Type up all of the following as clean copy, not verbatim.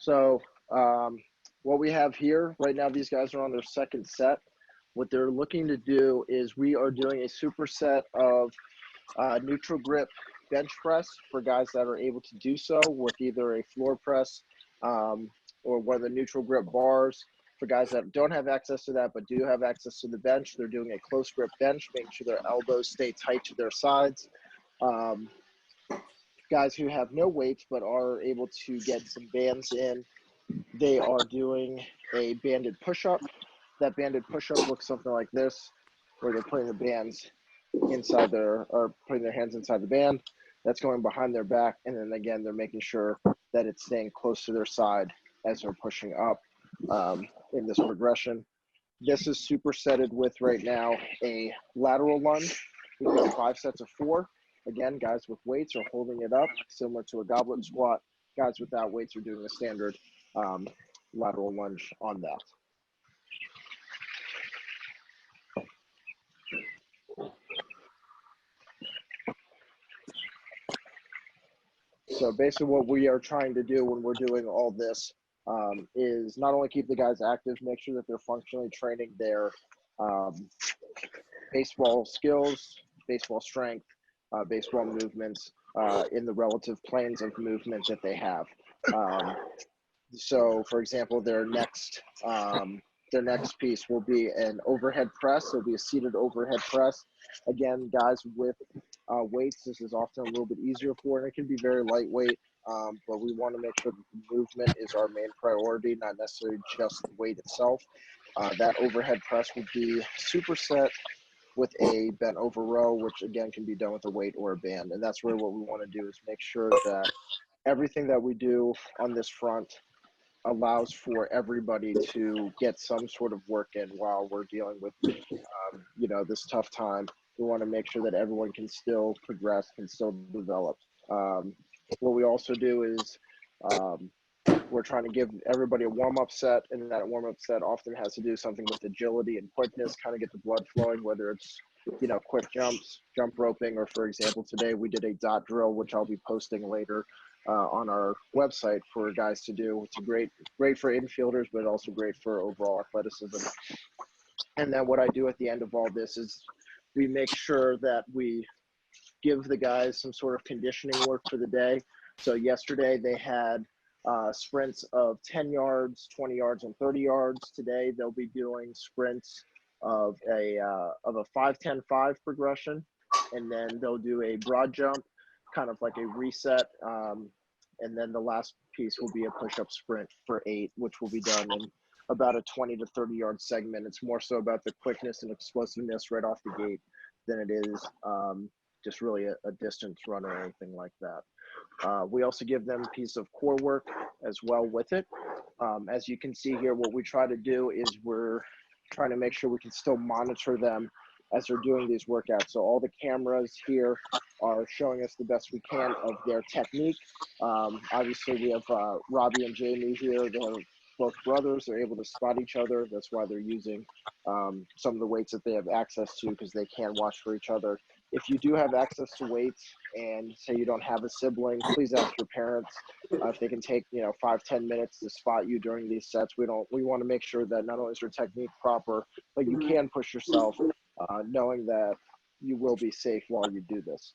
So what we have here right now, these guys are on their second set. What they're looking to do is we are doing a superset of neutral grip bench press for guys that are able to do so with either a floor press or one of the neutral grip bars. For guys that don't have access to that but do have access to the bench, they're doing a close grip bench, making sure their elbows stay tight to their sides. Guys who have no weights but are able to get some bands in, they are doing a banded push-up. That banded push-up looks something like this, where they're putting the bands inside or putting their hands inside the band. That's going behind their back, and then again, they're making sure that it's staying close to their side as they're pushing up in this progression. This is supersetted with right now a lateral lunge. We've got 5 sets of 4. Again, guys with weights are holding it up, similar to a goblet squat. Guys without weights are doing the standard lateral lunge on that. So basically what we are trying to do when we're doing all this is not only keep the guys active, make sure that they're functionally training their baseball skills, baseball strength, baseball movements in the relative planes of movement that they have. So for example, their next piece will be an overhead press. It'll be a seated overhead press. Again, guys with weights, this is often a little bit easier for, and it can be very lightweight, but we want to make sure that the movement is our main priority, not necessarily just the weight itself. That overhead press would be superset with a bent over row, which again can be done with a weight or a band. And that's really what we want to do, is make sure that everything that we do on this front allows for everybody to get some sort of work in while we're dealing with, this tough time. We want to make sure that everyone can still progress, can still develop. What we also do is we're trying to give everybody a warm-up set, and that warm-up set often has to do something with agility and quickness, kind of get the blood flowing, whether it's, quick jumps, jump roping, or for example, today we did a dot drill, which I'll be posting later on our website for guys to do. It's great for infielders, but also great for overall athleticism. And then what I do at the end of all this is we make sure that we give the guys some sort of conditioning work for the day. So yesterday they had sprints of 10 yards, 20 yards, and 30 yards. Today they'll be doing sprints of a 5-10-5 progression, and then they'll do a broad jump, kind of like a reset, and then the last piece will be a push-up sprint for 8, which will be done in about a 20 to 30 yard segment. It's more so about the quickness and explosiveness right off the gate than it is just really a distance run or anything like that. We also give them a piece of core work as well with it. As you can see here, what we try to do is we're trying to make sure we can still monitor them as they're doing these workouts. So all the cameras here are showing us the best we can of their technique. Obviously we have Robbie and Jamie here. They have both brothers. They're able to spot each other. That's why they're using some of the weights that they have access to, because they can watch for each other. If you do have access to weights and say you don't have a sibling, please ask your parents if they can take 5-10 minutes to spot you during these sets. We want to make sure that not only is your technique proper, but you can push yourself, knowing that you will be safe while you do this.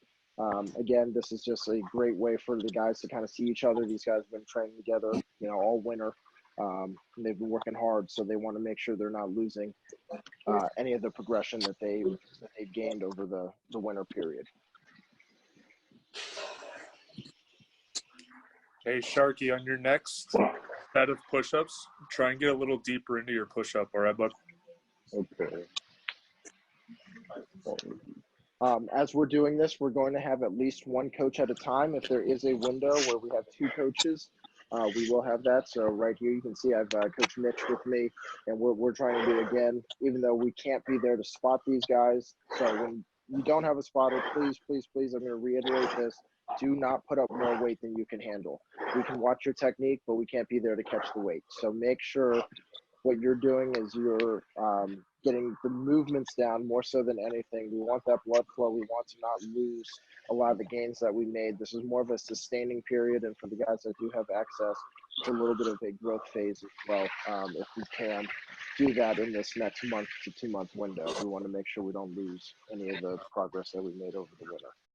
Again, this is just a great way for the guys to kind of see each other. These guys have been training together, all winter. They've been working hard, so they want to make sure they're not losing any of the progression that they've gained over the winter period. Hey, Sharky, on your next set of push-ups, try and get a little deeper into your push-up, all right, bud? Okay. As we're doing this, we're going to have at least one coach at a time. If there is a window where we have 2 coaches, we will have that. So right here, you can see I've Coach Mitch with me, and we're trying to do, again, even though we can't be there to spot these guys. So when you don't have a spotter, please, please, please, I'm going to reiterate this. Do not put up more weight than you can handle. We can watch your technique, but we can't be there to catch the weight. So make sure what you're doing is you're getting the movements down more so than anything. We want that blood flow. We want to not lose a lot of the gains that we made. This is more of a sustaining period, and for the guys that do have access, it's a little bit of a growth phase as well. If we can do that in this next month to 2 month window, we want to make sure we don't lose any of the progress that we made over the winter.